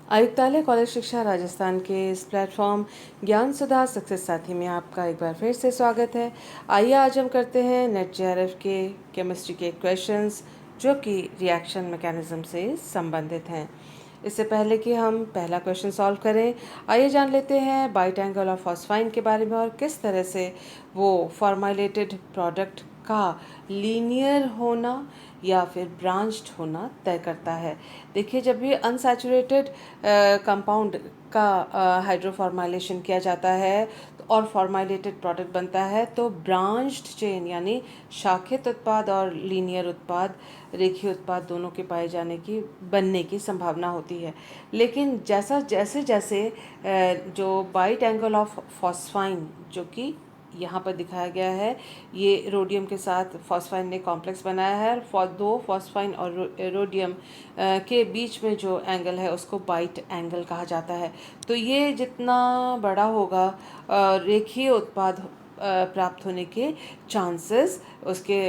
आयुक्तालय कॉलेज शिक्षा राजस्थान के इस प्लेटफॉर्म ज्ञान सुधा सक्सेस साथी में आपका एक बार फिर से स्वागत है। आइए आज हम करते हैं नेट जेआरएफ के केमिस्ट्री के क्वेश्चंस जो कि रिएक्शन मैकेनिज्म से संबंधित हैं। इससे पहले कि हम पहला क्वेश्चन सॉल्व करें, आइए जान लेते हैं बाइट एंगल ऑफ फॉस्फाइन के बारे में और किस तरह से वो फॉर्मुलेटेड प्रोडक्ट का लीनियर होना या फिर ब्रांच्ड होना तय करता है। देखिए, जब भी अनसैचुरेटेड कंपाउंड का हाइड्रोफॉर्माइलेशन किया जाता है और फॉर्माइलेटेड प्रोडक्ट बनता है तो ब्रांच्ड चेन यानी शाखित उत्पाद और लीनियर उत्पाद, रेखीय उत्पाद दोनों के पाए जाने की बनने की संभावना होती है। लेकिन जैसे जैसे जो बाइट एंगल ऑफ फॉस्फाइन जो कि यहाँ पर दिखाया गया है, ये रोडियम के साथ फॉस्फाइन ने कॉम्प्लेक्स बनाया है और दो फॉस्फाइन और रोडियम के बीच में जो एंगल है उसको बाइट एंगल कहा जाता है। तो ये जितना बड़ा होगा रेखीय उत्पाद प्राप्त होने के चांसेस, उसके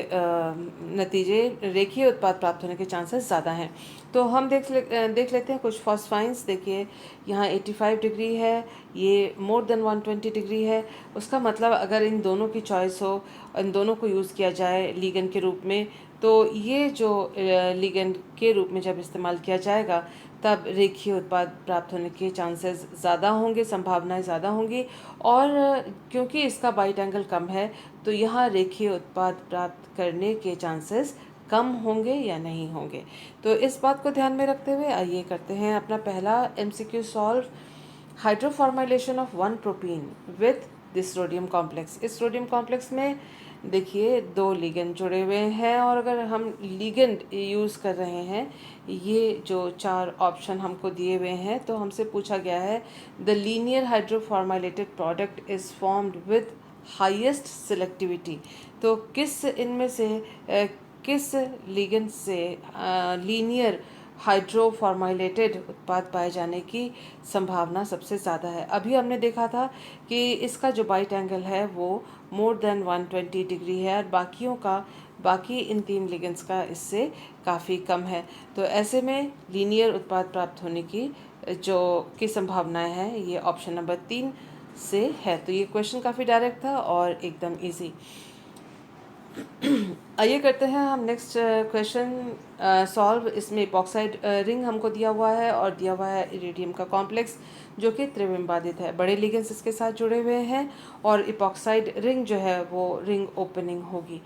नतीजे रेखीय उत्पाद प्राप्त होने के चांसेस ज़्यादा हैं। तो हम देख लेते हैं कुछ फॉस्फाइंस। देखिए, यहाँ 85 डिग्री है, ये मोर देन 120 डिग्री है। उसका मतलब अगर इन दोनों की चॉइस हो, इन दोनों को यूज़ किया जाए लिगेंड के रूप में, तो ये जो लिगेंड के रूप में जब इस्तेमाल किया जाएगा तब रेखीय उत्पाद प्राप्त होने के चांसेस ज़्यादा होंगे, संभावनाएं ज़्यादा होंगी। और क्योंकि इसका बाइट एंगल कम है तो यहाँ रेखीय उत्पाद प्राप्त करने के चांसेस कम होंगे या नहीं होंगे। तो इस बात को ध्यान में रखते हुए आइए करते हैं अपना पहला MCQ solve. Hydroformylation of 1 propene with this rhodium complex. इस रोडियम कॉम्प्लेक्स में देखिए 2 लिगेंड जुड़े हुए हैं और अगर हम लिगेंड यूज़ कर रहे हैं, ये जो 4 ऑप्शन हमको दिए हुए हैं, तो हमसे पूछा गया है the linear hydroformylated product is formed with highest selectivity. तो किस इनमें से किस लिगेंड से लीनियर हाइड्रोफॉर्माइलेटेड उत्पाद पाए जाने की संभावना सबसे ज़्यादा है। अभी हमने देखा था कि इसका जो बाइट एंगल है वो मोर देन 120 डिग्री है और बाकी इन 3 लिगेंड्स का इससे काफ़ी कम है। तो ऐसे में लीनियर उत्पाद प्राप्त होने की संभावनाएं हैं, ये ऑप्शन नंबर 3 से है। तो ये क्वेश्चन काफ़ी डायरेक्ट था और एकदम इजी। आइए करते हैं हम नेक्स्ट क्वेश्चन सॉल्व। इसमें इपॉक्साइड रिंग हमको दिया हुआ है और दिया हुआ है इरिडियम का कॉम्प्लेक्स जो कि त्रिविम्बादित है। बड़े लिगेंड्स इसके साथ जुड़े हुए हैं और इपॉक्साइड रिंग जो है वो रिंग ओपनिंग होगी।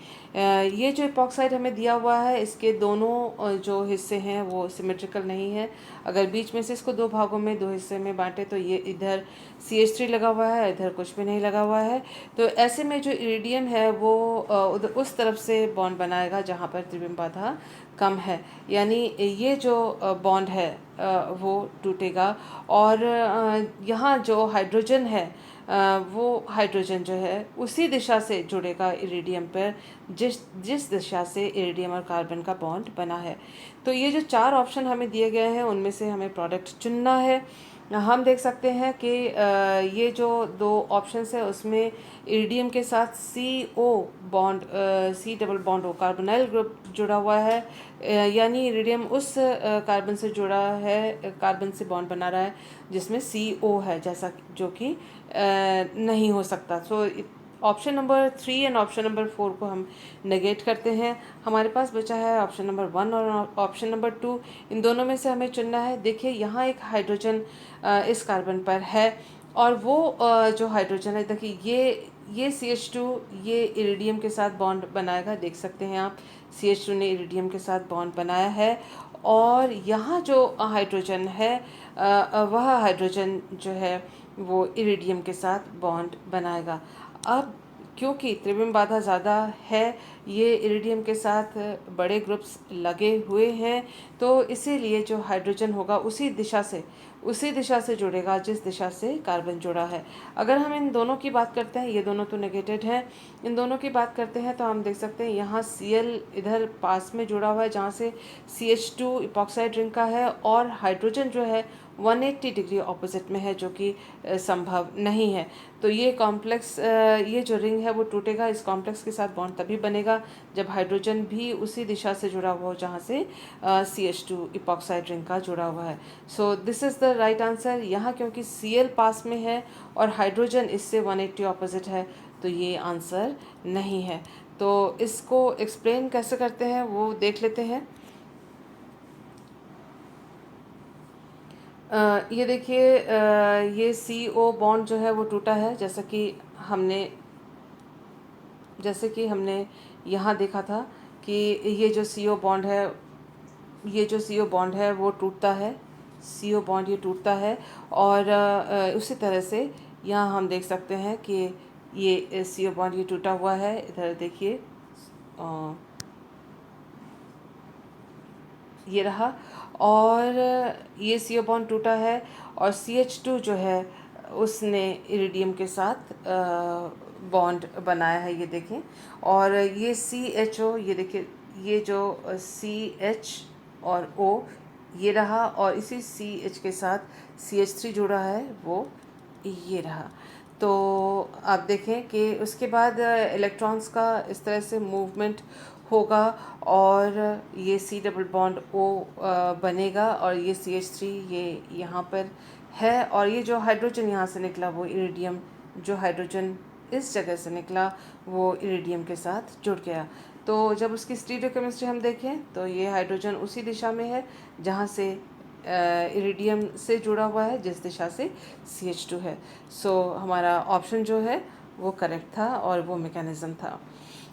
ये जो इपॉक्साइड हमें दिया हुआ है इसके दोनों जो हिस्से हैं वो सिमेट्रिकल नहीं है। अगर बीच में से इसको 2 भागों में 2 हिस्से में बांटे तो ये इधर CH3 लगा हुआ है, इधर कुछ भी नहीं लगा हुआ है। तो ऐसे में जो इरिडियम है वो उस तरफ से बॉन्ड बनाएगा जहाँ पर त्रिविम बाधा कम है, यानी ये जो बॉन्ड है वो टूटेगा और यहाँ जो हाइड्रोजन है वो हाइड्रोजन जो है उसी दिशा से जुड़ेगा इरिडियम पर जिस दिशा से इरिडियम और कार्बन का बॉन्ड बना है। तो ये जो 4 ऑप्शन हमें दिए गए हैं उनमें से हमें प्रोडक्ट चुनना है। हम देख सकते हैं कि ये जो 2 ऑप्शंस है उसमें इरिडियम के साथ CO bond, C double bond O carbonyl group जुड़ा हुआ है, यानी इरिडियम उस कार्बन से जुड़ा है, कार्बन से बॉन्ड बना रहा है जिसमें CO है, जैसा जो कि नहीं हो सकता। So option number 3 and option number 4 को हम नेगेट करते हैं। हमारे पास बचा है ऑप्शन नंबर 1 और ऑप्शन नंबर 2। इन दोनों में से हमें चुनना है। देखिए, यहाँ एक हाइड्रोजन इस कार्बन पर है और वो जो हाइड्रोजन है, देखिए ये CH2 ये इरिडियम के साथ बॉन्ड बनाएगा। देख सकते हैं आप, CH2 ने इरिडियम के साथ बॉन्ड बनाया है और यहाँ जो हाइड्रोजन है वह हाइड्रोजन जो है वो इरिडियम के साथ बॉन्ड बनाएगा। अब क्योंकि त्रिविम बाधा ज़्यादा है, ये इरिडियम के साथ बड़े ग्रुप्स लगे हुए हैं, तो इसीलिए जो हाइड्रोजन होगा उसी दिशा से जुड़ेगा जिस दिशा से कार्बन जुड़ा है। अगर हम इन दोनों की बात करते हैं, ये दोनों तो नेगेटेड हैं, इन दोनों की बात करते हैं तो हम देख सकते हैं यहाँ Cl इधर पास में जुड़ा हुआ है जहाँ से CH2 इपॉक्साइड रिंग का है और हाइड्रोजन जो है 180 डिग्री ऑपोजिट में है जो कि संभव नहीं है। तो ये कॉम्प्लेक्स, ये जो रिंग है वो टूटेगा, इस कॉम्प्लेक्स के साथ बॉन्ड तभी बनेगा बनेगा जब हाइड्रोजन भी उसी दिशा से जुड़ा हुआ हो जहाँ से CH2 इपॉक्साइड रिंग का जुड़ा हुआ है। So this is the right answer. यहाँ क्योंकि Cl पास में है और हाइड्रोजन इससे 180 ऑपोजिट है, तो ये आंसर नहीं है। तो इसको एक्सप्लेन कैसे करते हैं वो देख लेते हैं। ये देखिए, ये CO बॉन्ड जो है वो टूटा है, जैसे कि हमने यहाँ देखा था कि ये जो CO बॉन्ड है, वो टूटता है। CO बॉन्ड ये टूटता है और उसी तरह से यहाँ हम देख सकते हैं कि ये CO बॉन्ड ये टूटा हुआ है। इधर देखिए, ये रहा, और ये CO बॉन्ड टूटा है और CH2 जो है उसने इरिडियम के साथ बॉन्ड बनाया है, ये देखें। और ये CHO, ये देखिए, ये जो CH और O ये रहा, और इसी CH के साथ CH3 जुड़ा है, वो ये रहा। तो आप देखें कि उसके बाद इलेक्ट्रॉन्स का इस तरह से मूवमेंट होगा और ये C डबल बॉन्ड O बनेगा और ये CH3 ये यहाँ पर है, और ये जो हाइड्रोजन यहाँ से निकला वो इरिडियम, जो हाइड्रोजन इस जगह से निकला वो इरिडियम के साथ जुड़ गया। तो जब उसकी स्टीरियोकेमिस्ट्री हम देखें तो ये हाइड्रोजन उसी दिशा में है जहाँ से इरिडियम से जुड़ा हुआ है, जिस दिशा से CH2 है। सो हमारा ऑप्शन जो है वो करेक्ट था और वो मैकेनिज़्म था।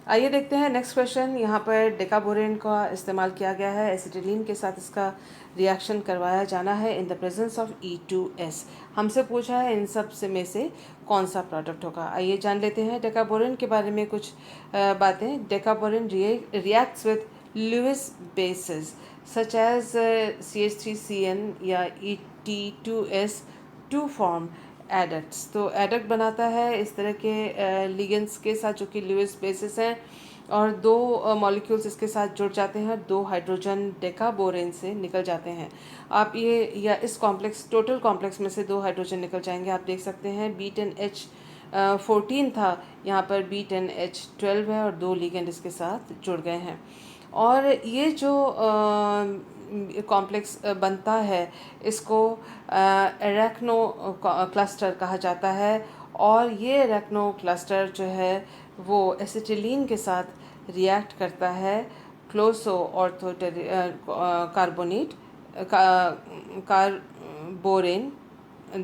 आइए देखते हैं नेक्स्ट क्वेश्चन। यहाँ पर डेकाबोरेन का इस्तेमाल किया गया है। एसिटिलीन के साथ इसका रिएक्शन करवाया जाना है इन द प्रेजेंस ऑफ E2S। हमसे पूछा है इन सब से में से कौन सा प्रोडक्ट होगा। आइए जान लेते हैं डेकाबोरेन के बारे में कुछ बातें। Decaborane reacts with Lewis bases such as CH3CN या E2S टू फॉर्म एडक्ट्स। तो एडक्ट बनाता है इस तरह के लिगेंड्स के साथ जो कि लुईस बेसिस हैं, और दो मॉलिक्यूल्स इसके साथ जुड़ जाते हैं, दो हाइड्रोजन डेकाबोरेन से निकल जाते हैं। आप ये या इस कॉम्प्लेक्स, टोटल कॉम्प्लेक्स में से दो हाइड्रोजन निकल जाएंगे। आप देख सकते हैं B10H14 था, यहाँ पर B10H12 है और दो लिगेंड इसके साथ जुड़ गए हैं। और ये जो कॉम्प्लेक्स बनता है इसको एरेक्नो क्लस्टर कहा जाता है, और ये एरेक्नो क्लस्टर जो है वो एसिटिलीन के साथ रिएक्ट करता है क्लोसो ऑर्थो कार्बोनेट कार्बोरेन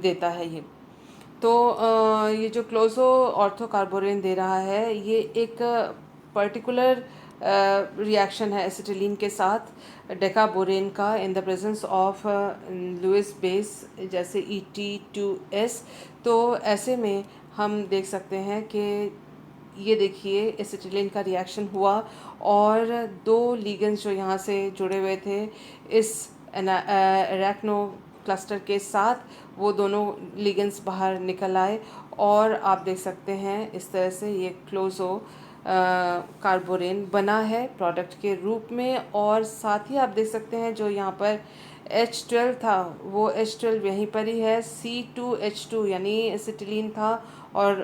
देता है ये। तो ये जो क्लोजो ऑर्थोकार्बोरेन दे रहा है ये एक पर्टिकुलर रिएक्शन है एसिटिलीन के साथ डेकाबोरेन का in the presence of Lewis base जैसे E2S। तो ऐसे में हम देख सकते हैं कि ये देखिए एसिटिलीन का रिएक्शन हुआ और दो लिगेंड्स जो यहाँ से जुड़े हुए थे इस एरेक्नो क्लस्टर के साथ, वो दोनों लिगेंड्स बाहर निकल आए और आप देख सकते हैं इस तरह से ये क्लोजो कार्बोरेन बना है प्रोडक्ट के रूप में। और साथ ही आप देख सकते हैं जो यहाँ पर H12 था वो H12 यहीं पर ही है। C2H2 यानी एसिटिलीन था और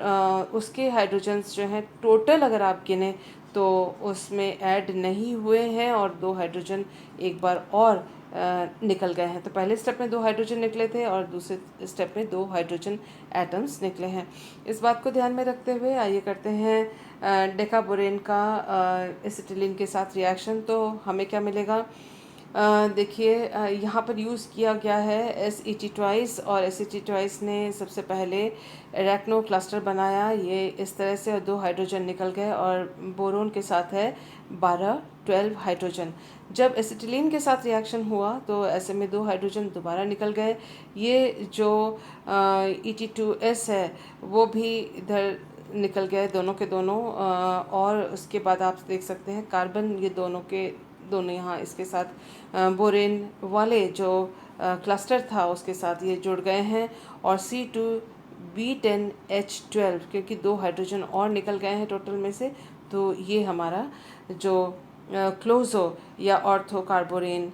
उसके हाइड्रोजन्स जो हैं टोटल अगर आप गिने तो उसमें ऐड नहीं हुए हैं और दो हाइड्रोजन एक बार और निकल गए हैं। तो पहले स्टेप में दो हाइड्रोजन निकले थे और दूसरे स्टेप में दो हाइड्रोजन एटम्स निकले हैं। इस बात को ध्यान में रखते हुए आइए करते हैं डेकाबोरेन का एसिटिलीन के साथ रिएक्शन। तो हमें क्या मिलेगा, देखिए यहाँ पर यूज़ किया गया है SET2 और SET2 ने सबसे पहले एरेक्नो क्लस्टर बनाया ये इस तरह से, और दो हाइड्रोजन निकल गए और बोरोन के साथ है 12 हाइड्रोजन। जब एसिटिलीन के साथ रिएक्शन हुआ तो ऐसे में दो हाइड्रोजन दोबारा निकल गए। ये जो E2S है वो भी इधर निकल गए दोनों के दोनों, और उसके बाद आप देख सकते हैं कार्बन ये दोनों के दोनों यहाँ इसके साथ बोरेन वाले जो क्लस्टर था उसके साथ ये जुड़ गए हैं, और C2B10H12 क्योंकि दो हाइड्रोजन और निकल गए हैं टोटल में से, तो ये हमारा जो क्लोजो या ऑर्थो कार्बोरेन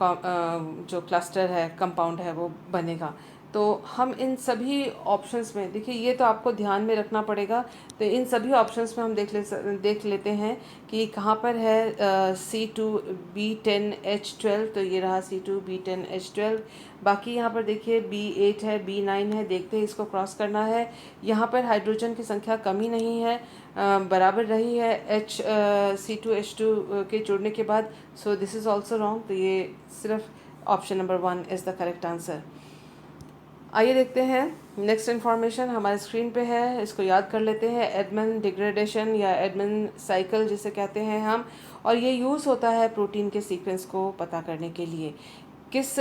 जो क्लस्टर है कंपाउंड है वो बनेगा। तो हम इन सभी ऑप्शंस में, देखिए ये तो आपको ध्यान में रखना पड़ेगा, तो इन सभी ऑप्शंस में हम देख लेते हैं कि कहाँ पर है C2B10H12, तो ये रहा C2B10H12। बाकी यहाँ पर देखिए B8 है, B9 है, देखते हैं इसको क्रॉस करना है। यहाँ पर हाइड्रोजन की संख्या कमी नहीं है, बराबर रही है C2H2 के जुड़ने के बाद। So this is also wrong, तो ये सिर्फ option number 1 is the correct answer. आइए देखते हैं नेक्स्ट इन्फॉर्मेशन हमारे स्क्रीन पे है, इसको याद कर लेते हैं। एडमन डिग्रेडेशन या एडमन साइकिल जिसे कहते हैं हम, और ये यूज़ होता है प्रोटीन के सीक्वेंस को पता करने के लिए। किस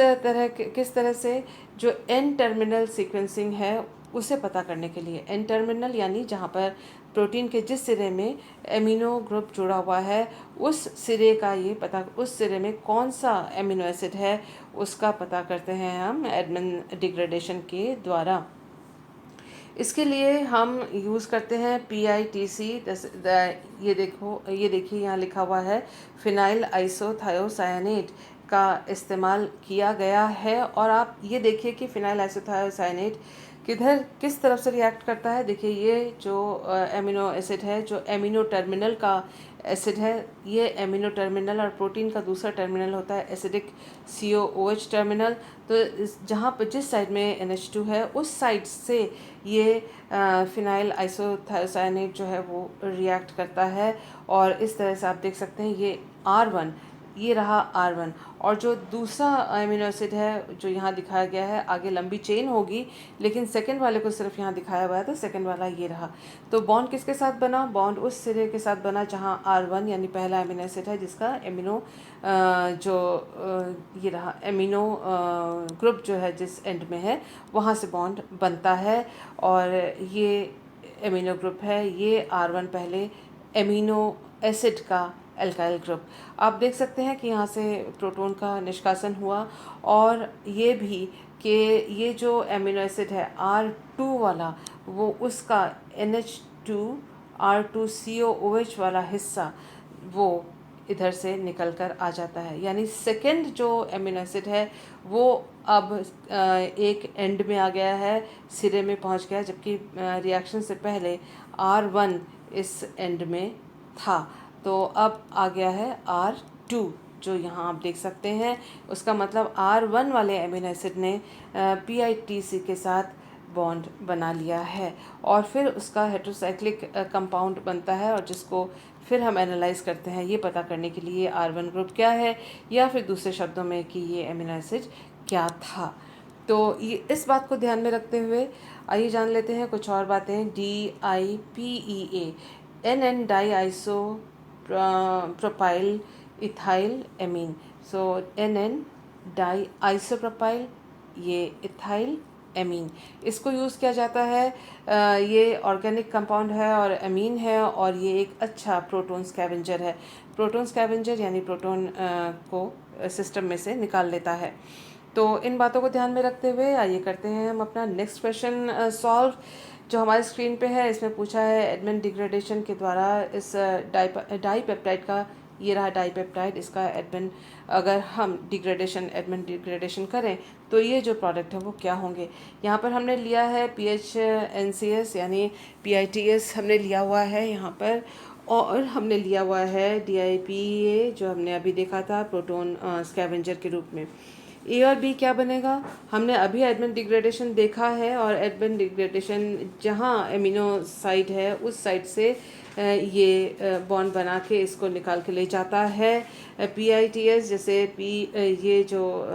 तरह से जो एन टर्मिनल सीक्वेंसिंग है उसे पता करने के लिए। एन टर्मिनल यानी जहाँ पर प्रोटीन के जिस सिरे में एमिनो ग्रुप जुड़ा हुआ है उस सिरे में कौन सा एमिनो एसिड है उसका पता करते हैं हम एडमन डिग्रेडेशन के द्वारा। इसके लिए हम यूज़ करते हैं PITC। ये देखिए यहाँ लिखा हुआ है फिनाइल आइसोथायोसाइनेट का इस्तेमाल किया गया है। और आप ये देखिए कि फिनाइल आइसोथायोसाइनेट किस तरफ से रिएक्ट करता है। देखिए ये जो एमिनो एसिड है, जो एमिनो टर्मिनल का एसिड है, ये एमिनो टर्मिनल, और प्रोटीन का दूसरा टर्मिनल होता है एसिडिक COOH टर्मिनल। तो जहाँ पर जिस साइड में NH2 है उस साइड से ये फिनाइल आइसोथायोसाइनेट जो है वो रिएक्ट करता है। और इस तरह से आप देख सकते हैं ये R1, ये रहा R1, और जो दूसरा अमीनो एसिड है जो यहाँ दिखाया गया है, आगे लंबी चेन होगी लेकिन सेकंड वाले को सिर्फ यहाँ दिखाया हुआ है, तो सेकंड वाला ये रहा। तो बॉन्ड किसके साथ बना? बॉन्ड उस सिरे के साथ बना जहाँ R1 यानी पहला अमीनो एसिड है, जिसका एमिनो ये रहा एमिनो ग्रुप जो है जिस एंड में है वहाँ से बॉन्ड बनता है। और ये एमिनो ग्रुप है, ये R1 पहले एमिनो एसिड का एल्काइल ग्रुप। आप देख सकते हैं कि यहाँ से प्रोटॉन का निष्कासन हुआ, और ये भी कि ये जो एमिनो एसिड है R2 वाला, वो उसका NH2 R2COOH वाला हिस्सा वो इधर से निकल कर आ जाता है। यानी सेकेंड जो एमिनो एसिड है वो अब एक एंड में आ गया है, सिरे में पहुंच गया, जबकि रिएक्शन से पहले R1 इस एंड में था। तो अब आ गया है R2, जो यहाँ आप देख सकते हैं। उसका मतलब R1 वाले एमिनो एसिड ने PITC के साथ बॉन्ड बना लिया है, और फिर उसका हेट्रोसाइक्लिक कंपाउंड बनता है, और जिसको फिर हम एनालाइज करते हैं ये पता करने के लिए R1 ग्रुप क्या है, या फिर दूसरे शब्दों में कि ये एमिनो एसिड क्या था। तो ये इस बात को ध्यान में रखते हुए आइए जान लेते हैं कुछ और बातें। DIPEA NN diisopropyl ethyl amine. So NN diisopropyl, ये इथाइल एमीन, इसको यूज़ किया जाता है। ये ऑर्गेनिक कंपाउंड है और एमीन है, और ये एक अच्छा प्रोटॉन स्कैवेंजर है। प्रोटॉन स्कैवेंजर यानी प्रोटॉन को सिस्टम में से निकाल लेता है। तो इन बातों को ध्यान में रखते हुए आइए करते हैं हम अपना नेक्स्ट क्वेश्चन सॉल्व, जो हमारे स्क्रीन पे है। इसमें पूछा है एडमन डिग्रेडेशन के द्वारा इस डाईपेप्टाइड का, ये रहा डाईपेप्टाइड, इसका एडमन, अगर हम एडमन डिग्रेडेशन करें तो ये जो प्रोडक्ट है वो क्या होंगे। यहाँ पर हमने लिया है PHNCS यानी PITS हमने लिया हुआ है यहाँ पर, और हमने लिया हुआ है DIPA जो हमने अभी देखा था प्रोटॉन स्कैवेंजर के रूप में। ए और बी क्या बनेगा? हमने अभी एडमन डिग्रेडेशन देखा है, और एडमन डिग्रेडेशन जहाँ एमिनो साइड है उस साइड से ये बॉन्ड बना के इसको निकाल के ले जाता है। PITS जैसे ये जो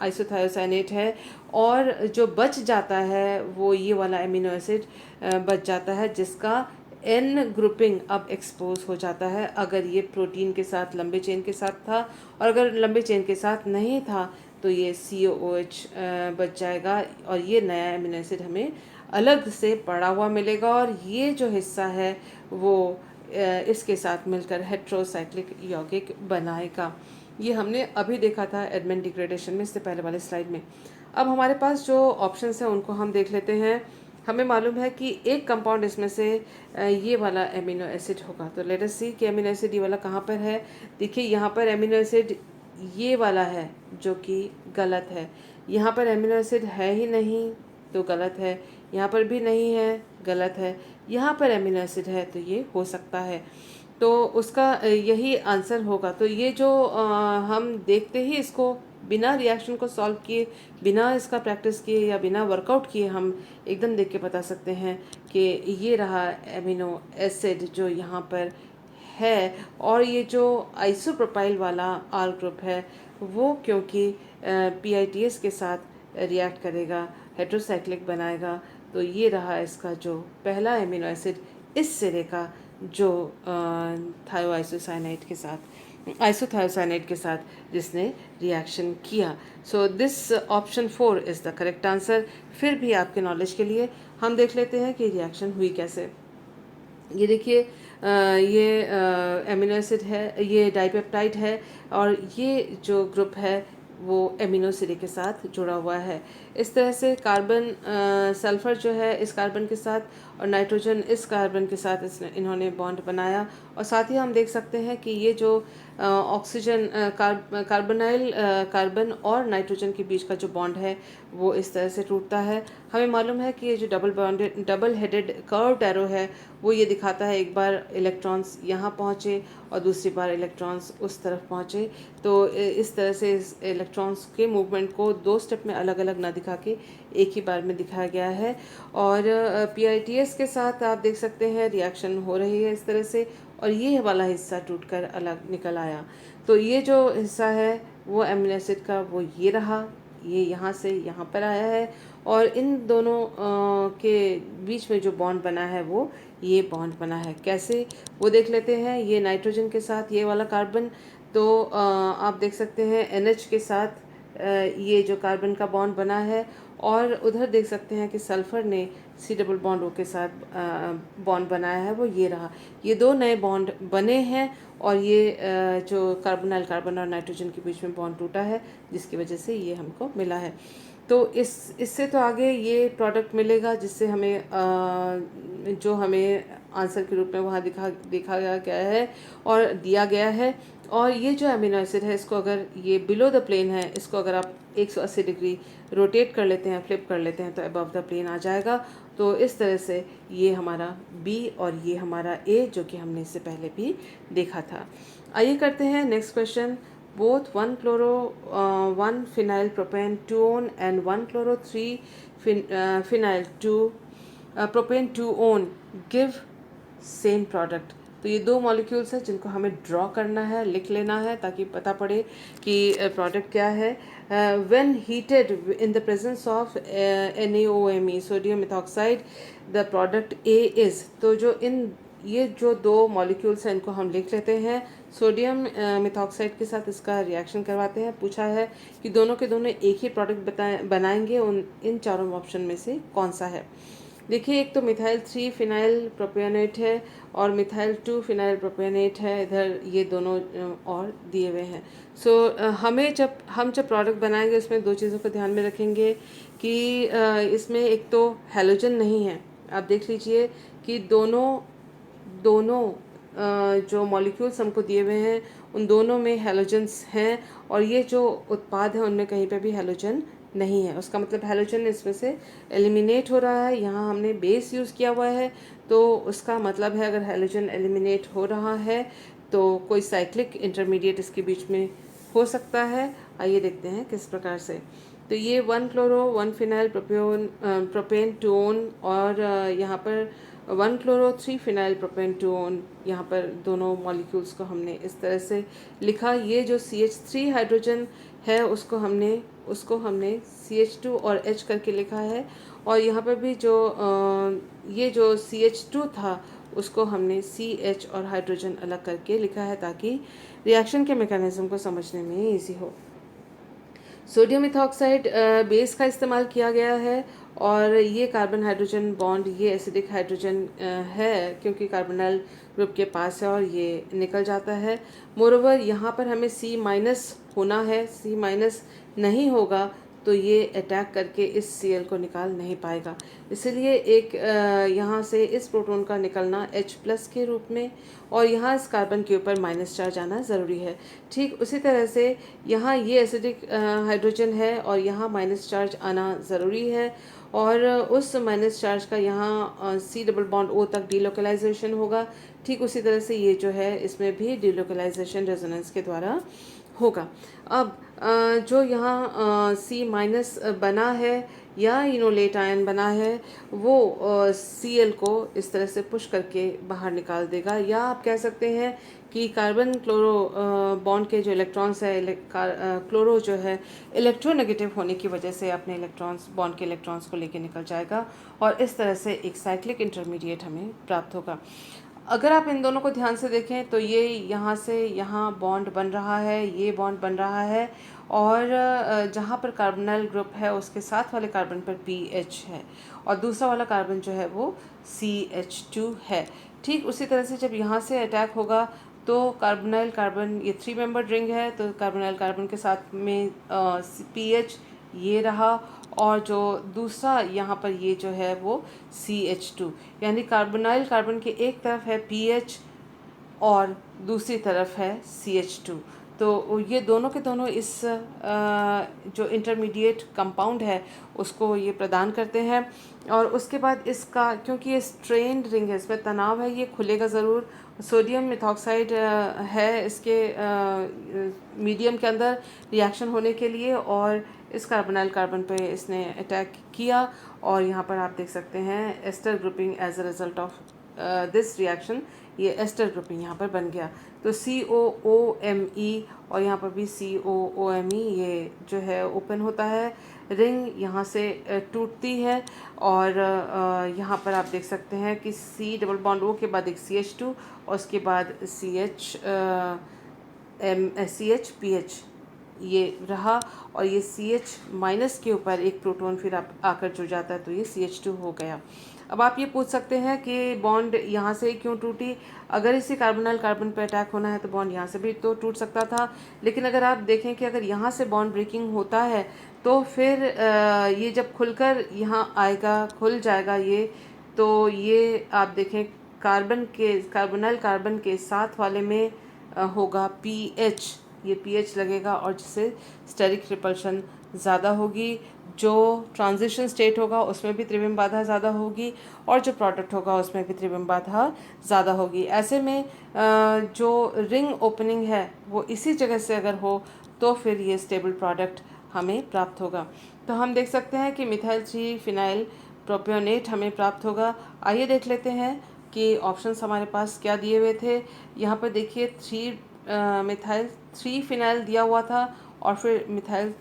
आइसोथायोसाइनेट है, और जो बच जाता है वो ये वाला एमिनो एसिड बच जाता है, जिसका N ग्रुपिंग अब एक्सपोज हो जाता है अगर ये प्रोटीन के साथ लंबे चेन के साथ था, और अगर लंबे चेन के साथ नहीं था तो ये COOH बच जाएगा, और ये नया एमिनो एसिड हमें अलग से पड़ा हुआ मिलेगा, और ये जो हिस्सा है वो इसके साथ मिलकर हेट्रोसाइक्लिक यौगिक बनाएगा। ये हमने अभी देखा था एडमन डिग्रेडेशन में, इससे पहले वाले स्लाइड में। अब हमारे पास जो ऑप्शंस हैं उनको हम देख लेते हैं। हमें मालूम है कि एक कंपाउंड इसमें से ये वाला एमिनो एसिड होगा। तो लेट अस सी कि एमिनो एसिड ये वाला कहाँ पर है। देखिए यहाँ पर एमिनो एसिड ये वाला है जो कि गलत है। यहाँ पर एमिनो एसिड है ही नहीं तो गलत है, यहाँ पर भी नहीं है, गलत है, यहाँ पर एमिनो एसिड है तो ये हो सकता है। तो उसका यही आंसर होगा। तो ये जो हम देखते ही इसको बिना रिएक्शन को सॉल्व किए, बिना इसका प्रैक्टिस किए या बिना वर्कआउट किए हम एकदम देख के बता सकते हैं कि ये रहा एमिनो एसिड जो यहाँ पर है। और ये जो आइसोप्रोपाइल वाला आर ग्रुप है वो क्योंकि PITS के साथ रिएक्ट करेगा, हेट्रोसाइक्लिक बनाएगा, तो ये रहा इसका जो पहला एमिनो एसिड इस सिरे का जो थायोआइसोसाइनाइड के साथ, आइसोथायोसाइनाइड के साथ जिसने रिएक्शन किया। So this option 4 is the correct answer. फिर भी आपके नॉलेज के लिए हम देख लेते हैं कि रिएक्शन हुई कैसे। ये देखिए ये एमिनो एसिड है, ये डाइपेप्टाइड है और ये जो ग्रुप है वो एमिनो सिरे के साथ जुड़ा हुआ है। इस तरह से कार्बन सल्फ़र जो है इस कार्बन के साथ और नाइट्रोजन इस कार्बन के साथ इन्होंने बॉन्ड बनाया। और साथ ही हम देख सकते हैं कि ये जो ऑक्सीजन कार्बोनाइल कार्बन और नाइट्रोजन के बीच का जो बॉन्ड है वो इस तरह से टूटता है। हमें मालूम है कि ये जो डबल हेडेड कर्व्ड एरो है वो ये दिखाता है एक बार इलेक्ट्रॉन्स यहाँ पहुँचे और दूसरी बार इलेक्ट्रॉन्स उस तरफ पहुँचे। तो इस तरह से इस इलेक्ट्रॉन्स के मूवमेंट को 2 स्टेप में अलग अलग ना दिखा के एक ही बार में दिखाया गया है। और PITS के साथ आप देख सकते हैं रिएक्शन हो रही है इस तरह से, और ये वाला हिस्सा टूटकर अलग निकल आया। तो ये जो हिस्सा है वो एमिनो एसिड का वो ये रहा, ये यहाँ से यहाँ पर आया है और इन दोनों के बीच में जो बॉन्ड बना है वो ये बॉन्ड बना है। कैसे वो देख लेते हैं। ये नाइट्रोजन के साथ ये वाला कार्बन, तो आप देख सकते हैं NH के साथ ये जो कार्बन का बॉन्ड बना है और उधर देख सकते हैं कि सल्फ़र ने C डबल बॉन्ड O के साथ बॉन्ड बनाया है, वो ये रहा। ये 2 नए बॉन्ड बने हैं और ये जो कार्बोनाइल कार्बन और नाइट्रोजन के बीच में बॉन्ड टूटा है जिसकी वजह से ये हमको मिला है। तो इससे तो आगे ये प्रोडक्ट मिलेगा जिससे हमें जो हमें आंसर के रूप में वहाँ देखा गया है और दिया गया है। और ये जो अमीनो एसिड है इसको अगर ये बिलो द प्लेन है, इसको अगर आप 180 डिग्री रोटेट कर लेते हैं, फ्लिप कर लेते हैं तो अबव द प्लेन आ जाएगा। तो इस तरह से ये हमारा B और ये हमारा A जो कि हमने इससे पहले भी देखा था। आइए करते हैं next question. Both 1 chloro 1 phenyl propane 2-one and 1 chloro 3 phenyl 2 propane 2-one give same product। तो ये 2 मॉलिक्यूल्स हैं जिनको हमें ड्रॉ करना है, लिख लेना है ताकि पता पड़े कि प्रोडक्ट क्या है। When heated in the presence of NaOMe sodium methoxide the product A is. तो जो ये जो 2 मॉलिक्यूल्स हैं इनको हम लिख लेते हैं। सोडियम मिथॉक्साइड के साथ इसका रिएक्शन करवाते हैं। पूछा है कि दोनों के दोनों एक ही प्रोडक्ट बनाएंगे, इन चारों ऑप्शन में से कौन सा है। देखिए एक तो मिथाइल 3 फिनाइल प्रोपियोनेट है और मिथाइल 2 फिनाइल प्रोपियोनेट है, इधर ये दोनों और दिए हुए हैं। सो हमें जब प्रोडक्ट बनाएंगे उसमें 2 चीज़ों को ध्यान में रखेंगे कि इसमें एक तो हैलोजन नहीं है। आप देख लीजिए कि दोनों जो मॉलिक्यूल्स हमको दिए हुए हैं उन दोनों में हैलोजन्स हैं और ये जो उत्पाद है उनमें कहीं पे भी हैलोजन नहीं है। उसका मतलब हैलोजन इसमें से एलिमिनेट हो रहा है। यहाँ हमने बेस यूज़ किया हुआ है तो उसका मतलब है अगर हैलोजन एलिमिनेट हो रहा है तो कोई साइक्लिक इंटरमीडिएट इसके बीच में हो सकता है। आइए देखते हैं किस प्रकार से। तो ये 1 क्लोरो 1 फिनाइल प्रोपेन 2-one और यहाँ पर 1 क्लोरो 3 फिनाइल प्रोपेन 2-one, यहाँ पर दोनों मॉलिक्यूल्स को हमने इस तरह से लिखा। ये जो CH3 हाइड्रोजन है उसको हमने CH2 और H करके लिखा है और यहाँ पर भी ये जो CH2 था उसको हमने CH और हाइड्रोजन अलग करके लिखा है ताकि रिएक्शन के मैकेनिज्म को समझने में ईजी हो। सोडियम मिथॉक्साइड बेस का इस्तेमाल किया गया है और ये कार्बन हाइड्रोजन बॉन्ड ये एसिडिक हाइड्रोजन है क्योंकि कार्बोनाइल ग्रुप के पास है और ये निकल जाता है। मोरोवर यहाँ पर हमें C- होना है, C- नहीं होगा तो ये अटैक करके इस Cl को निकाल नहीं पाएगा। इसलिए एक यहाँ से इस प्रोटॉन का निकलना H+ के रूप में और यहाँ इस कार्बन के ऊपर माइनस चार्ज आना ज़रूरी है। ठीक उसी तरह से यहाँ ये एसिडिक हाइड्रोजन है और यहाँ माइनस चार्ज आना ज़रूरी है और उस माइनस चार्ज का यहाँ C+O तक डीलोकलाइजेशन होगा। ठीक उसी तरह से ये जो है इसमें भी डीलोकलाइजेशन रेजोनेंस के द्वारा होगा। अब जो यहाँ C- बना है या इनोलेट आयन बना है वो Cl को इस तरह से पुश करके बाहर निकाल देगा, या आप कह सकते हैं कि कार्बन क्लोरो बॉन्ड के जो इलेक्ट्रॉन्स है, क्लोरो जो है इलेक्ट्रोनेगेटिव होने की वजह से अपने इलेक्ट्रॉन्स बॉन्ड के इलेक्ट्रॉन्स को लेके निकल जाएगा और इस तरह से एक साइक्लिक इंटरमीडिएट हमें प्राप्त होगा। अगर आप इन दोनों को ध्यान से देखें तो ये यहाँ से यहाँ बॉन्ड बन रहा है, ये बॉन्ड बन रहा है और जहाँ पर कार्बोनाइल ग्रुप है उसके साथ वाले कार्बन पर पीएच है और दूसरा वाला कार्बन जो है वो CH2 है। ठीक उसी तरह से जब यहाँ से अटैक होगा तो कार्बोनाइल कार्बन, ये 3 मेंबर रिंग है तो कार्बोनाइल कार्बन के साथ में पीएच ये रहा और जो दूसरा यहाँ पर ये जो है वो CH2, यानी कार्बोनाइल कार्बन के एक तरफ है पीएच और दूसरी तरफ है CH2। तो ये दोनों के दोनों इस जो इंटरमीडिएट कंपाउंड है उसको ये प्रदान करते हैं और उसके बाद इसका, क्योंकि ये स्ट्रेन्ड रिंग है, इसमें तनाव है, ये खुलेगा ज़रूर। सोडियम मेथॉक्साइड है इसके मीडियम के अंदर रिएक्शन होने के लिए और इस कार्बोनाइल कार्बन पे इसने अटैक किया और यहाँ पर आप देख सकते हैं ester grouping as a result of this reaction, ये एस्टर ग्रुपिंग यहाँ पर बन गया। तो COOMe और यहाँ पर भी COOMe ये जो है ओपन होता है, रिंग यहाँ से टूटती है और यहाँ पर आप देख सकते हैं कि C+O के बाद एक CH2 और उसके बाद CHPH ये रहा और ये CH- के ऊपर एक प्रोटॉन फिर आप आकर जुड़ जाता है तो ये CH2 हो गया। अब आप ये पूछ सकते हैं कि बॉन्ड यहाँ से क्यों टूटी। अगर इसी कार्बोनाइल कार्बन पर अटैक होना है तो बॉन्ड यहाँ से भी तो टूट सकता था, लेकिन अगर आप देखें कि अगर यहाँ से बॉन्ड ब्रेकिंग होता है तो फिर ये जब खुलकर यहाँ आएगा, खुल जाएगा ये, तो ये आप देखें कार्बोनाइल कार्बन के साथ वाले में होगा पीएच, ये पीएच लगेगा और जिससे स्टेरिक रिपल्शन ज़्यादा होगी। जो ट्रांजिशन स्टेट होगा उसमें भी त्रिविम बाधा ज़्यादा होगी और जो प्रोडक्ट होगा उसमें भी त्रिविम बाधा ज़्यादा होगी। ऐसे में जो रिंग ओपनिंग है वो इसी जगह से अगर हो तो फिर ये स्टेबल प्रोडक्ट हमें प्राप्त होगा। तो हम देख सकते हैं कि मिथाइल 3 फिनाइल प्रोपियोनेट हमें प्राप्त होगा। आइए देख लेते हैं कि ऑप्शंस हमारे पास क्या दिए हुए थे। यहाँ पर देखिए मिथाइल 3 फिनाइल दिया हुआ था और फिर मिथाइल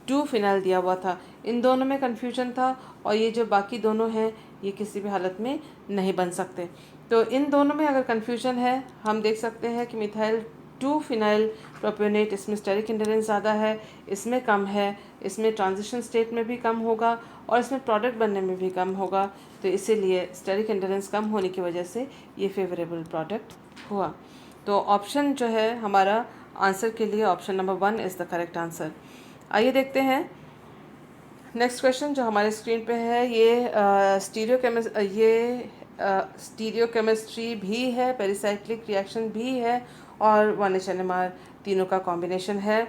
2 फिनाइल दिया हुआ था। इन दोनों में कन्फ्यूजन था और ये जो बाकी दोनों हैं ये किसी भी हालत में नहीं बन सकते। तो इन दोनों में अगर कन्फ्यूजन है, हम देख सकते हैं कि मिथाइल 2 फिनाइल प्रोपियोनेट, इसमें स्टेरिक इंडरेंस ज़्यादा है, इसमें कम है, इसमें ट्रांजिशन स्टेट में भी कम होगा और इसमें प्रोडक्ट बनने में भी कम होगा। तो इसीलिए स्टेरिक इंडरेंस कम होने की वजह से ये फेवरेबल प्रोडक्ट हुआ। तो ऑप्शन जो है हमारा आंसर के लिए option number 1 is the correct answer. आइए देखते हैं नेक्स्ट क्वेश्चन जो हमारे स्क्रीन पे है। ये स्टीरियो केमिस्ट्री भी है, पेरिसाइक्लिक रिएक्शन भी है और 1HNMR, तीनों का कॉम्बिनेशन है।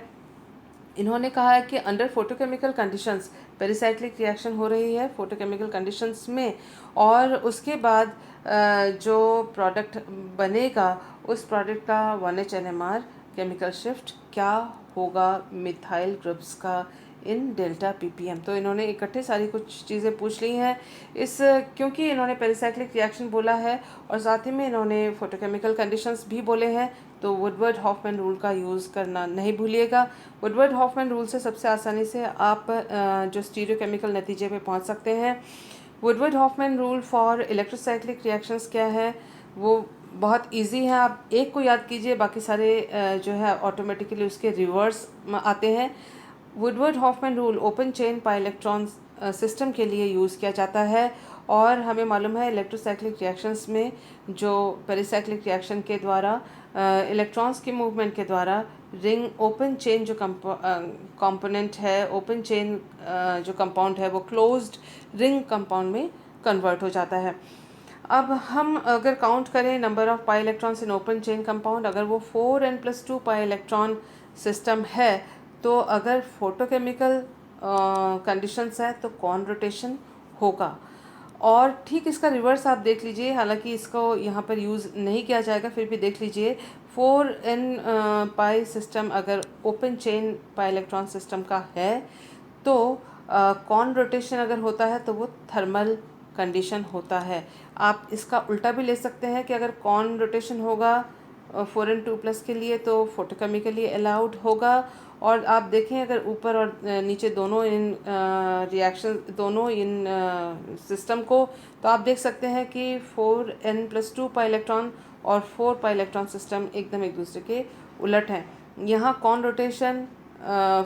इन्होंने कहा है कि under photochemical conditions pericyclic reaction हो रही है फोटोकेमिकल कंडीशंस में और उसके बाद जो प्रोडक्ट बनेगा उस प्रोडक्ट का 1HNMR केमिकल शिफ्ट क्या होगा मिथाइल ग्रुप्स का इन डेल्टा ppm। तो इन्होंने इकट्ठे सारी कुछ चीज़ें पूछ ली हैं इस, क्योंकि इन्होंने पेरिसाइक्लिक रिएक्शन बोला है और साथ ही में इन्होंने फोटोकेमिकल कंडीशंस भी बोले हैं, तो वुडवर्ड हॉफमैन रूल का यूज़ करना नहीं भूलिएगा। वुडवर्ड हॉफमैन रूल से सबसे आसानी से आप जो स्टीरियोकेमिकल नतीजे पे पहुंच सकते हैं। Woodward Hoffmann rule for electrocyclic reactions क्या है, वो बहुत इजी है। आप एक को याद कीजिए, बाकी सारे जो है ऑटोमेटिकली उसके रिवर्स आते हैं। Woodward Hoffmann rule open chain pi electron system के लिए यूज़ किया जाता है और हमें मालूम है इलेक्ट्रोसाइक्लिक रिएक्शंस में जो पेरिसाइक्लिक रिएक्शन के द्वारा इलेक्ट्रॉन्स के मूवमेंट के द्वारा रिंग ओपन चेन जो कंपोनेंट है, ओपन चेन जो कंपाउंड है वो क्लोज्ड रिंग कंपाउंड में कन्वर्ट हो जाता है। अब हम अगर काउंट करें number of pi electrons in open chain compound, अगर वो 4n+2 पाई इलेक्ट्रॉन सिस्टम है, तो अगर फोटोकेमिकल कंडीशंस है तो कॉन रोटेशन होगा। और ठीक इसका रिवर्स आप देख लीजिए, हालांकि इसको यहाँ पर यूज़ नहीं किया जाएगा, फिर भी देख लीजिए 4n पाई सिस्टम अगर open chain pi electron system का है तो कॉन रोटेशन अगर होता है तो वो थर्मल कंडीशन होता है। आप इसका उल्टा भी ले सकते हैं कि अगर कॉन रोटेशन होगा 4n2+ के लिए तो फोटोकेमिकली अलाउड होगा। और आप देखें अगर ऊपर और नीचे दोनों इन रिएक्शन दोनों इन सिस्टम को, तो आप देख सकते हैं कि 4n+2 पाई इलेक्ट्रॉन और 4 पाई इलेक्ट्रॉन सिस्टम एकदम एक दूसरे के उलट हैं। यहाँ कॉन रोटेशन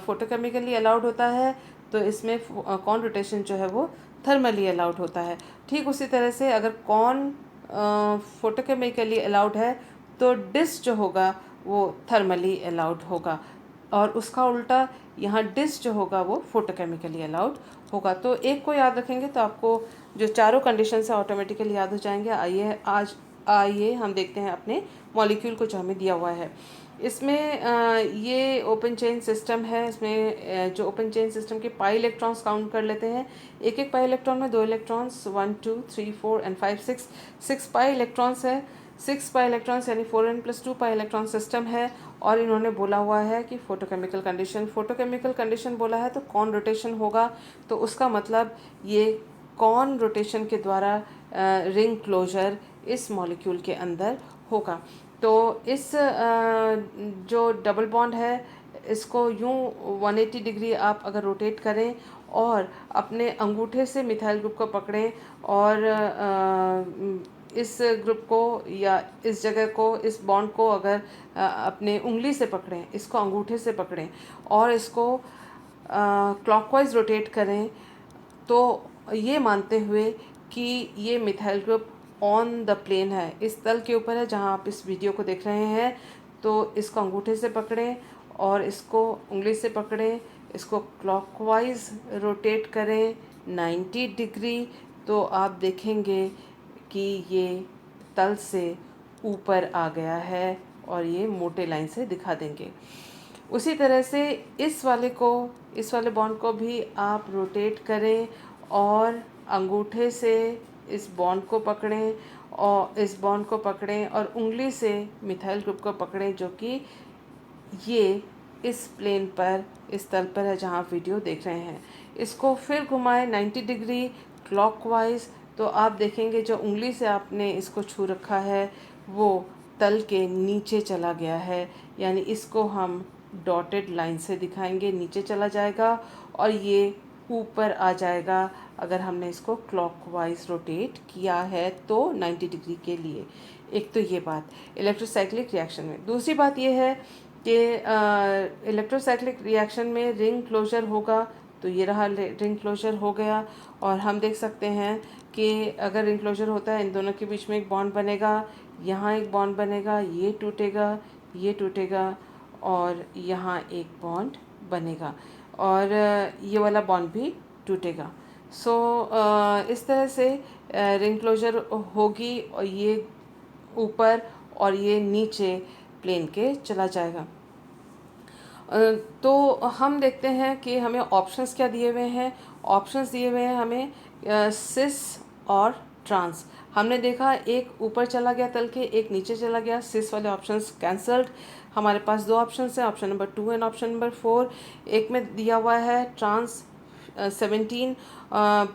फोटोकेमिकली अलाउड होता है, तो इसमें कॉन रोटेशन जो है वो थर्मली अलाउड होता है। ठीक उसी तरह से अगर कॉन फोटोकेमिकली अलाउड है तो डिस जो होगा वो थर्मली अलाउड होगा, और उसका उल्टा यहाँ डिस जो होगा वो फोटोकेमिकली अलाउड होगा। तो एक को याद रखेंगे तो आपको जो चारों कंडीशन है ऑटोमेटिकली याद हो जाएंगे। आइए हम देखते हैं अपने मॉलिक्यूल को जो हमें दिया हुआ है। इसमें ये ओपन चेन सिस्टम है। इसमें जो ओपन चेन सिस्टम के पाई इलेक्ट्रॉन्स काउंट कर लेते हैं। एक एक पाई इलेक्ट्रॉन में 2 इलेक्ट्रॉन्स, 1 2 3 4 एंड 5 6 पाई इलेक्ट्रॉन्स है। 6 पाई इलेक्ट्रॉन्स यानी 4n+2 पाई इलेक्ट्रॉन सिस्टम है। और इन्होंने बोला हुआ है कि फोटोकेमिकल कंडीशन बोला है तो कॉन रोटेशन होगा। तो उसका मतलब ये कॉन रोटेशन के द्वारा रिंग क्लोजर इस मॉलिक्यूल के अंदर होगा। तो इस जो डबल बॉन्ड है इसको यूं 180 डिग्री आप अगर रोटेट करें और अपने अंगूठे से मिथाइल ग्रुप को पकड़ें और इस ग्रुप को या इस जगह को, इस बॉन्ड को अगर अपने उंगली से पकड़ें, इसको अंगूठे से पकड़ें और इसको क्लॉकवाइज रोटेट करें, तो ये मानते हुए कि ये methyl group on the plane है, इस तल के ऊपर है जहाँ आप इस वीडियो को देख रहे हैं, तो इसको अंगूठे से पकड़ें और इसको उंगली से पकड़ें, इसको क्लॉकवाइज रोटेट करें 90 डिग्री, तो आप देखेंगे कि ये तल से ऊपर आ गया है और ये मोटे लाइन से दिखा देंगे। उसी तरह से इस वाले बॉन्ड को भी आप रोटेट करें और अंगूठे से इस बॉन्ड को पकड़ें और उंगली से मिथाइल ग्रुप को पकड़ें, जो कि ये इस प्लेन पर, इस तल पर है जहाँ आप वीडियो देख रहे हैं। इसको फिर घुमाएं 90 डिग्री क्लॉकवाइज, तो आप देखेंगे जो उंगली से आपने इसको छू रखा है वो तल के नीचे चला गया है, यानी इसको हम डॉटेड लाइन से दिखाएंगे, नीचे चला जाएगा और ये ऊपर आ जाएगा अगर हमने इसको क्लॉकवाइज रोटेट किया है तो 90 डिग्री के लिए। एक तो ये बात इलेक्ट्रोसाइक्लिक रिएक्शन में। दूसरी बात ये है कि इलेक्ट्रोसाइक्लिक रिएक्शन में रिंग क्लोजर होगा, तो ये रहा रिंग क्लोजर हो गया। और हम देख सकते हैं कि अगर रिंग क्लोजर होता है इन दोनों के बीच में एक बॉन्ड बनेगा, यहाँ एक बॉन्ड बनेगा, ये टूटेगा और यहाँ एक बॉन्ड बनेगा और ये वाला बॉन्ड भी टूटेगा। सो इस तरह से रिंग क्लोजर होगी और ये ऊपर और ये नीचे प्लेन के चला जाएगा। तो हम देखते हैं कि हमें ऑप्शंस क्या दिए हुए हैं। ऑप्शंस दिए हुए हैं हमें सिस और ट्रांस। हमने देखा एक ऊपर चला गया तल के, एक नीचे चला गया। सिस वाले ऑप्शंस कैंसल्ड। हमारे पास 2 ऑप्शंस हैं, option number 2 and option number 4। एक में दिया हुआ है ट्रांस 17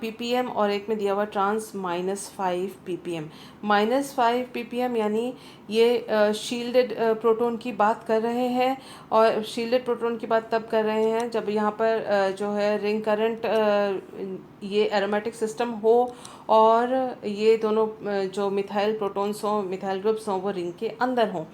ppm और एक में दिया हुआ ट्रांस -5 ppm। -5 ppm यानी ये शील्डेड प्रोटॉन की बात कर रहे हैं, और शील्डेड प्रोटॉन की बात तब कर रहे हैं जब यहाँ पर जो है रिंग करंट ये एरोमेटिक सिस्टम हो और ये दोनों जो मिथाइल प्रोटॉन्स हों, मिथाइल ग्रुप्स हों, वो रिंग के अंदर हों।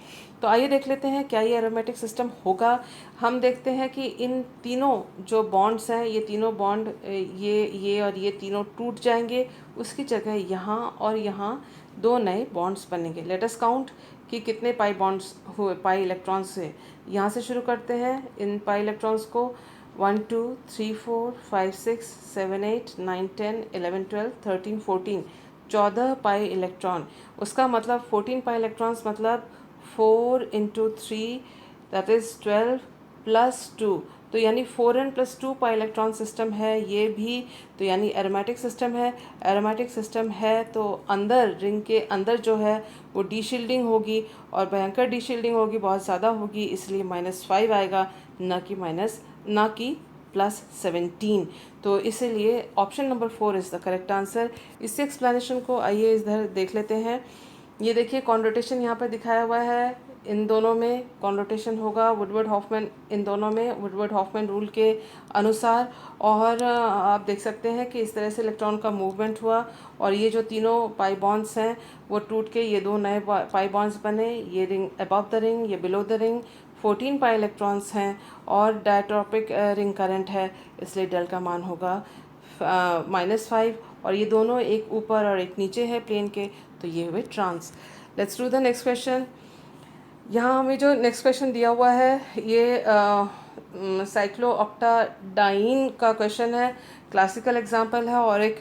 तो आइए देख लेते हैं क्या ये एरोमेटिक सिस्टम होगा। हम देखते हैं कि इन तीनों जो बॉन्ड्स हैं, ये तीनों बॉन्ड ये और ये तीनों टूट जाएंगे, उसकी जगह यहाँ और यहाँ 2 नए बॉन्ड्स बनेंगे। लेट अस काउंट कि कितने पाई बॉन्ड्स हुए पाई इलेक्ट्रॉन्स से। यहाँ से शुरू करते हैं इन पाई इलेक्ट्रॉन्स को 1 2 3 4 5 6 7 8 9 10 11 12 13 14 14 पाई इलेक्ट्रॉन। उसका मतलब 14 पाई इलेक्ट्रॉन्स मतलब 4 × 3 दैट इज़ 12 + 2, तो यानी 4n + 2 पाई इलेक्ट्रॉन सिस्टम है ये भी। तो यानी एरोमेटिक सिस्टम है। एरोमेटिक सिस्टम है तो अंदर रिंग के अंदर जो है वो डी शील्डिंग होगी और भयंकर डी शील्डिंग होगी, बहुत ज़्यादा होगी, इसलिए -5 आएगा, ना कि +17। तो इसीलिए option number 4 is the correct answer. इसी एक्सप्लेनेशन को आइए इधर देख लेते हैं। ये देखिए कॉन्वर्टेशन यहाँ पर दिखाया हुआ है। इन दोनों में कॉन्वर्टेशन होगा वुडवर्ड हॉफमैन, इन दोनों में वुडवर्ड हॉफमैन रूल के अनुसार। और आप देख सकते हैं कि इस तरह से इलेक्ट्रॉन का मूवमेंट हुआ और ये जो तीनों पाई बॉन्ड्स हैं वो टूट के ये 2 नए पाई बॉन्ड्स बने। ये रिंग अबव द रिंग, ये below the ring. 14 pi electrons हैं और डायट्रॉपिक रिंग करंट है, इसलिए डेल का मान होगा -5। और ये दोनों एक ऊपर और एक नीचे है प्लेन के, तो ये हुए trans. Let's do the next question. यहाँ हमें जो नेक्स्ट क्वेश्चन दिया हुआ है ये साइक्लोऑक्टाडाइन का क्वेश्चन है, क्लासिकल एग्जांपल है और एक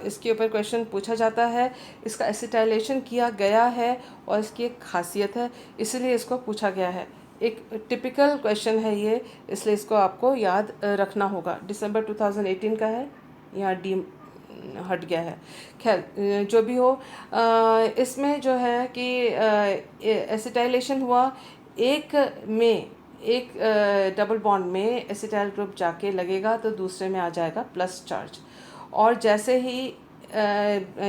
इसके ऊपर क्वेश्चन पूछा जाता है। इसका एसिटाइलेशन किया गया है और इसकी एक खासियत है, इसलिए इसको पूछा गया है। एक टिपिकल क्वेश्चन है ये, इसलिए इसको आपको याद रखना होगा। दिसंबर 2018 का है, यहाँ डी हट गया है। खैर जो भी हो, इसमें जो है कि एसिटाइलेशन हुआ, एक डबल बॉन्ड में एसिटाइल ग्रुप जाके लगेगा तो दूसरे में आ जाएगा प्लस चार्ज। और जैसे ही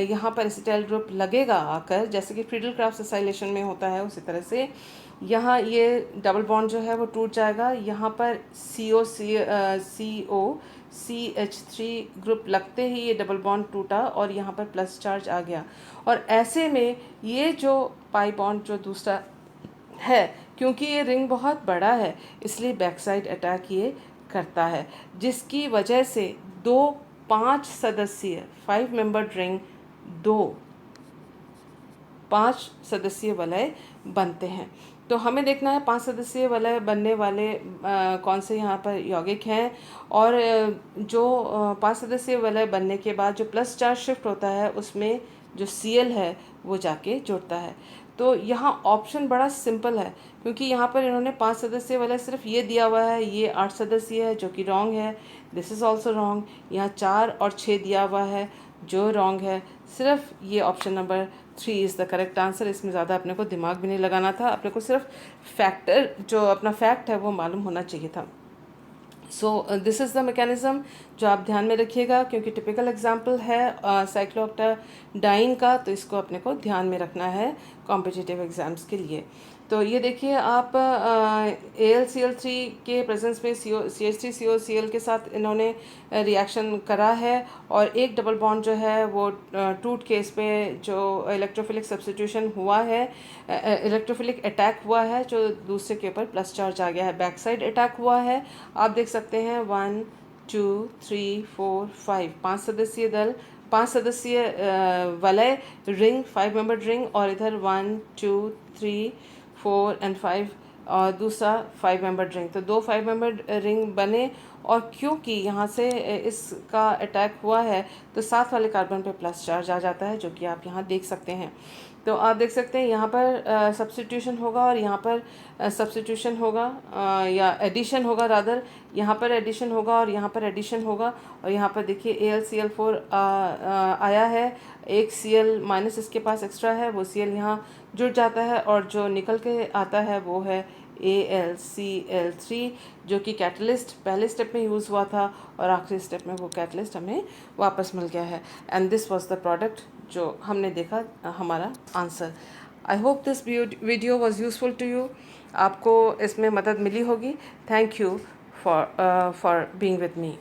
यहाँ पर एसिटाइल ग्रुप लगेगा आकर, जैसे कि फ्रीडल क्राफ्ट एसाइलेशन में होता है उसी तरह से यहाँ ये डबल बॉन्ड जो है वो टूट जाएगा। यहाँ पर COCH3 ग्रुप लगते ही ये डबल बॉन्ड टूटा और यहाँ पर प्लस चार्ज आ गया। और ऐसे में ये जो पाई बॉन्ड जो दूसरा है, क्योंकि ये रिंग बहुत बड़ा है इसलिए बैक साइड अटैक ये करता है, जिसकी वजह से 5 सदस्यीय 5 मेंबर्ड रिंग 5 सदस्यीय वलय बनते हैं। तो हमें देखना है 5 सदस्यीय वलय बनने वाले कौन से यहाँ पर यौगिक हैं। और जो 5 सदस्यीय वलय बनने के बाद जो प्लस चार्ज शिफ्ट होता है उसमें जो Cl है वो जाके जुड़ता है। तो यहाँ ऑप्शन बड़ा सिंपल है, क्योंकि यहाँ पर इन्होंने 5 सदस्यीय वाला सिर्फ ये दिया हुआ है, ये 8 सदस्यीय है जो कि रॉन्ग है। This is also wrong. यहाँ 4 और 6 दिया हुआ है जो रॉन्ग है। सिर्फ ये option number 3 is the correct answer. इसमें ज़्यादा अपने को दिमाग भी नहीं लगाना था, अपने को सिर्फ फैक्टर जो अपना फैक्ट है वो मालूम होना चाहिए था। So this is the mechanism जो आप ध्यान में रखिएगा, क्योंकि टिपिकल एग्जांपल है साइक्लोऑक्टाडाइन का, तो इसको अपने को ध्यान में रखना है कॉम्पिटिटिव एग्ज़ाम्स के लिए। तो ये देखिए आप AlCl3 के प्रेजेंस में CH3COCl के साथ इन्होंने रिएक्शन करा है और एक डबल बॉन्ड जो है वो टूट के इस पे जो इलेक्ट्रोफिलिक सब्स्टिट्यूशन हुआ है, इलेक्ट्रोफिलिक अटैक हुआ है, जो दूसरे के ऊपर प्लस चार्ज आ गया है, बैक साइड अटैक हुआ है। आप देख सकते हैं 1 2 3 4 5 5 सदस्यीय दल, 5 सदस्यीय वलय रिंग 5 मेंबर्ड रिंग, और इधर 1 2 3 4 और 5 और दूसरा 5 मेंबर्ड रिंग। तो 2 5 मेंबर्ड रिंग बने, और क्योंकि यहाँ से इसका अटैक हुआ है तो साथ वाले कार्बन पे प्लस चार्ज आ जाता है, जो कि आप यहाँ देख सकते हैं। तो आप देख सकते हैं यहाँ पर सब्स्टिट्यूशन होगा और यहाँ पर सब्स्टिट्यूशन होगा या एडिशन होगा, रादर यहाँ पर एडिशन होगा और यहाँ पर एडिशन होगा। और यहाँ पर देखिए AlCl4 आया है, एक Cl माइनस इसके पास एक्स्ट्रा है, वो Cl यहाँ जुड़ जाता है और जो निकल के आता है वो है AlCl3, जो कि कैटलिस्ट पहले स्टेप में यूज़ हुआ था और आखिरी स्टेप में वो कैटलिस्ट हमें वापस मिल गया है। And this was the product जो हमने देखा, हमारा answer. I hope this video was useful to you. आपको इसमें मदद मिली होगी। Thank you for being with me.